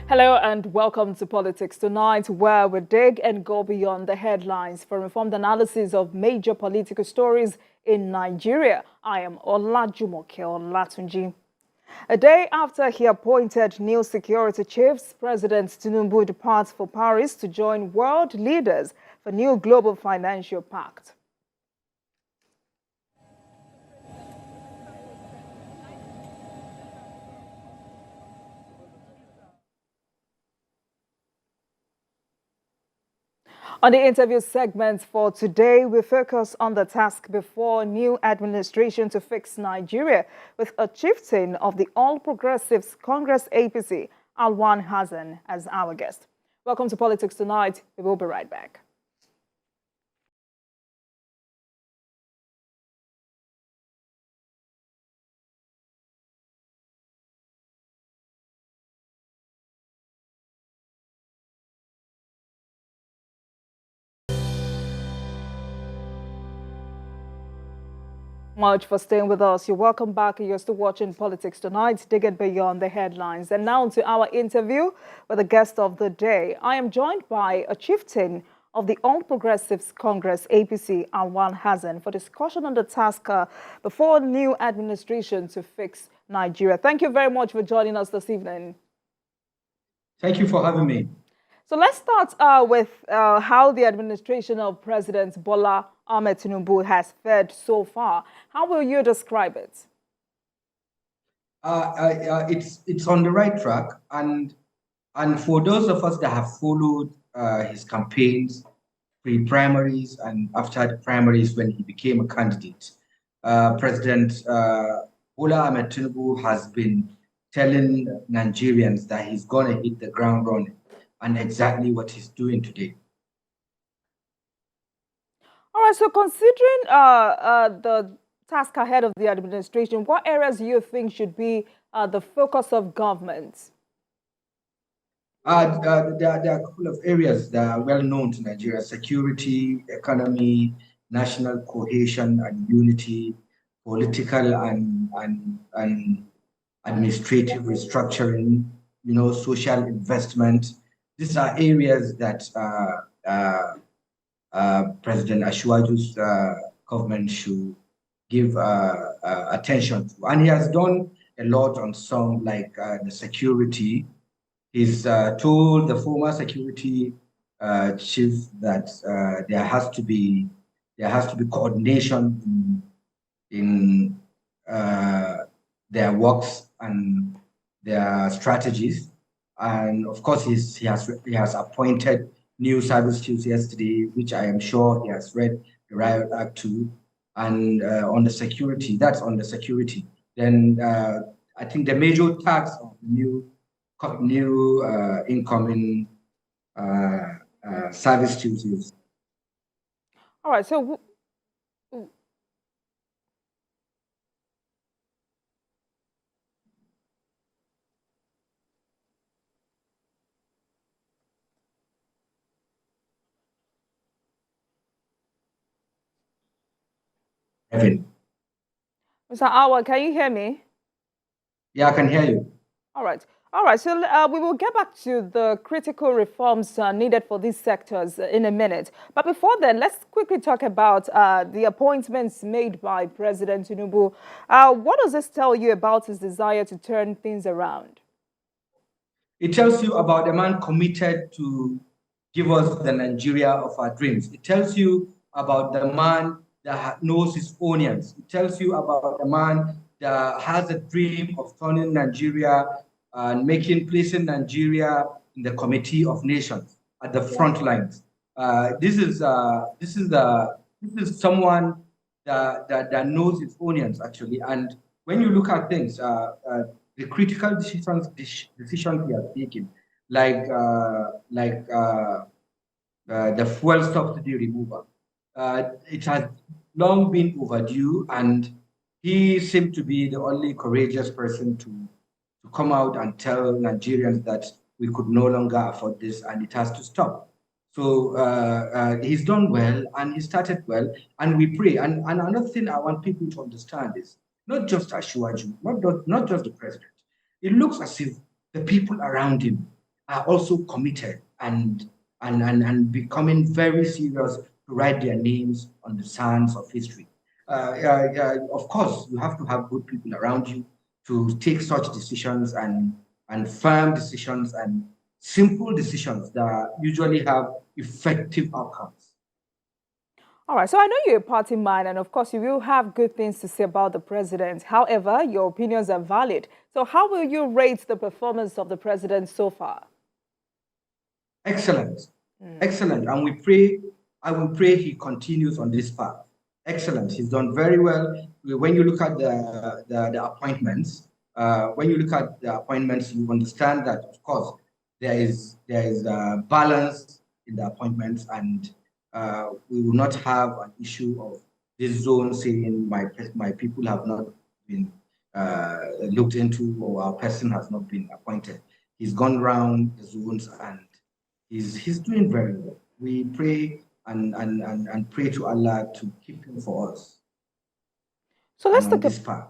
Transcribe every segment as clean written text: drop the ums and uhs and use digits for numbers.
Hello and welcome to Politics Tonight, where we dig and go beyond the headlines for informed analysis of major political stories in Nigeria. I am Olajumoke Olatunji. A day after he appointed new security chiefs, President Tinubu departs for Paris to join world leaders for new global financial pact. On the interview segment for today, we focus on the task before new administration to fix Nigeria with a chieftain of the All Progressives Congress APC, Alwan Hassan, as our guest. Welcome to Politics Tonight. We will be right back. Much for staying with us. You're welcome back. You're still watching Politics Tonight, digging beyond the headlines. And now to our interview with the guest of the day. I am joined by a chieftain of the All Progressives Congress APC, Alwan Hassan, for discussion on the task before new administration to fix Nigeria. Thank you very much for joining us this evening. Thank you for having me. So let's start with how the administration of President Bola Ahmed Tinubu has fared so far. How will you describe it? It's on the right track, and for those of us that have followed his campaigns, pre-primaries and after the primaries when he became a candidate, President Bola Ahmed Tinubu has been telling Nigerians that he's going to hit the ground running, and exactly what he's doing today. All right, so considering the task ahead of the administration, what areas do you think should be the focus of government? There are a couple of areas that are well known to Nigeria: security, economy, national cohesion and unity, political and administrative restructuring, social investment. These are areas that President Ashwaju's government should give attention to. And he has done a lot on some, like the security. He's told the former security chief that there has to be coordination in their works and their strategies. And of course, he has appointed new service chiefs yesterday, which I am sure he has read the riot act to. And on the security, that's on the security. Then I think the major task of the new incoming service chiefs is. All right, so Evan. Mr. Awa, can you hear me? Yeah, I can hear you. All right. All right, so we will get back to the critical reforms needed for these sectors in a minute. But before then, let's quickly talk about the appointments made by President Tinubu. What does this tell you about his desire to turn things around? It tells you about a man committed to give us the Nigeria of our dreams. It tells you about the man that knows his onions. It tells you about the man that has a dream of turning Nigeria and placing Nigeria in the Committee of Nations at the front lines. This is someone that knows his onions, actually. And when you look at things, the critical decisions he has taken, like the fuel subsidy removal, it has long been overdue, and he seemed to be the only courageous person to come out and tell Nigerians that we could no longer afford this and it has to stop. So he's done well and he started well, and we pray. And another thing I want people to understand is not just Ashwaju, not just the president. It looks as if the people around him are also committed and becoming very serious to write their names on the sands of history. Of course, you have to have good people around you to take such decisions and firm decisions and simple decisions that usually have effective outcomes. All right, so I know you're a party man, and of course, you will have good things to say about the president. However, your opinions are valid. So, how will you rate the performance of the president so far? Excellent. Excellent. And we pray, I will pray he continues on this path. Excellent. He's done very well. When you look at the appointments, you understand that, of course, there is a balance in the appointments, and we will not have an issue of this zone saying my people have not been looked into or our person has not been appointed. He's gone round the zones and he's doing very well. We pray and pray to Allah to keep him for us So and let's on talk. this path.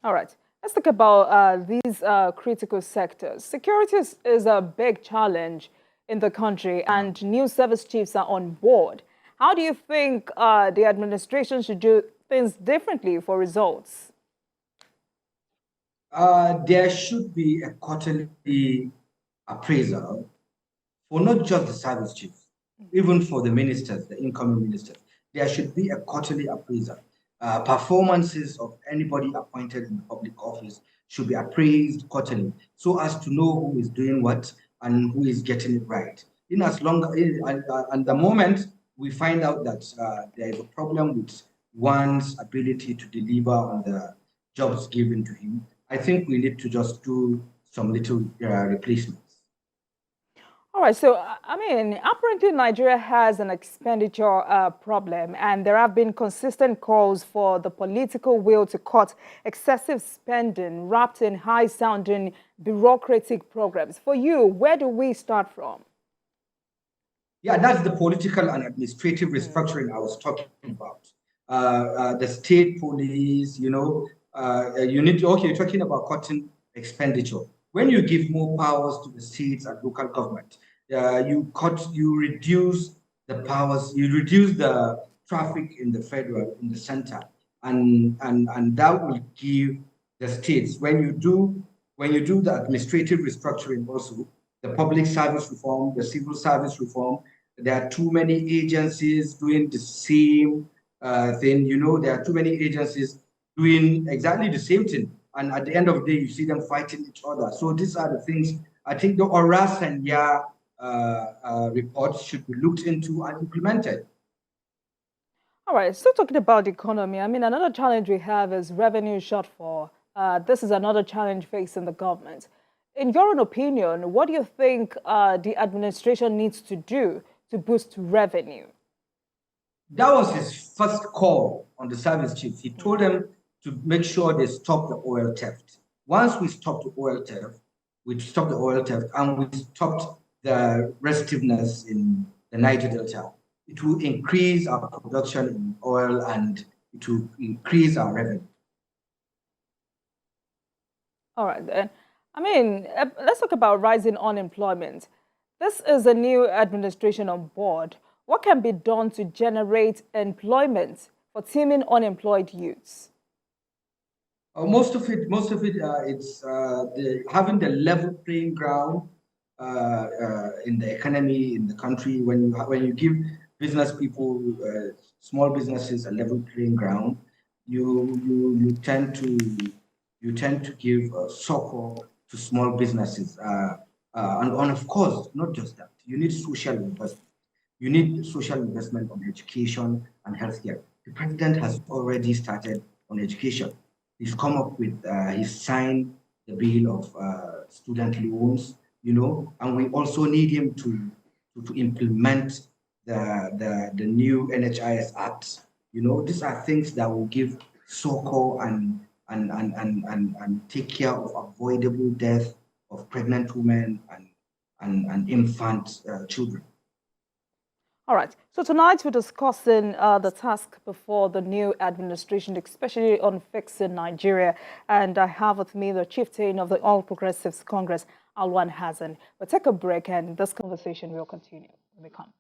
All right. Let's talk about these critical sectors. Security is a big challenge in the country, and new service chiefs are on board. How do you think the administration should do things differently for results? There should be a quarterly appraisal for not just the service chiefs, even for the ministers, the incoming ministers. There should be a quarterly appraisal. Performances of anybody appointed in public office should be appraised quarterly so as to know who is doing what and who is getting it right. In as long and the moment we find out that there is a problem with one's ability to deliver on the jobs given to him, I think we need to just do some little replacements. All right, so I mean, apparently Nigeria has an expenditure problem, and there have been consistent calls for the political will to cut excessive spending wrapped in high-sounding bureaucratic programs. For you, where do we start from? Yeah, that's the political and administrative restructuring I was talking about. The state police, you need to, okay, you're talking about cutting expenditure. When you give more powers to the states and local government, you reduce the powers, you reduce the traffic in the federal, in the center, and that will give the states, when you do the administrative restructuring also, the public service reform, the civil service reform, there are too many agencies doing the same thing. There are too many agencies doing exactly the same thing. And at the end of the day, you see them fighting each other. So these are the things I think the Oras and Ya reports should be looked into and implemented. All right, still talking about the economy. I mean, another challenge we have is revenue shortfall. This is another challenge facing the government. In your own opinion, what do you think the administration needs to do to boost revenue? That was his first call on the service chiefs. He told them to make sure they stop the oil theft. Once we stop the oil theft, and we stopped the restiveness in the Niger Delta, it will increase our production in oil and it will increase our revenue. All right, then. I mean, let's talk about rising unemployment. This is a new administration on board. What can be done to generate employment for teeming unemployed youths? Most of it, it's having the level playing ground in the economy in the country. When you give business people, small businesses, a level playing ground, you tend to give succor to small businesses, and of course, not just that. You need social investment. You need social investment on education and healthcare. The president has already started on education. He's come up with, he's signed the bill of student loans, and we also need him to implement the new NHIS Act. These are things that will give succor and take care of avoidable death of pregnant women and infant children. All right. So tonight we're discussing the task before the new administration, especially on fixing Nigeria. And I have with me the chieftain of the All Progressives Congress, Alwan Hassan. We'll take a break and this conversation will continue when we come.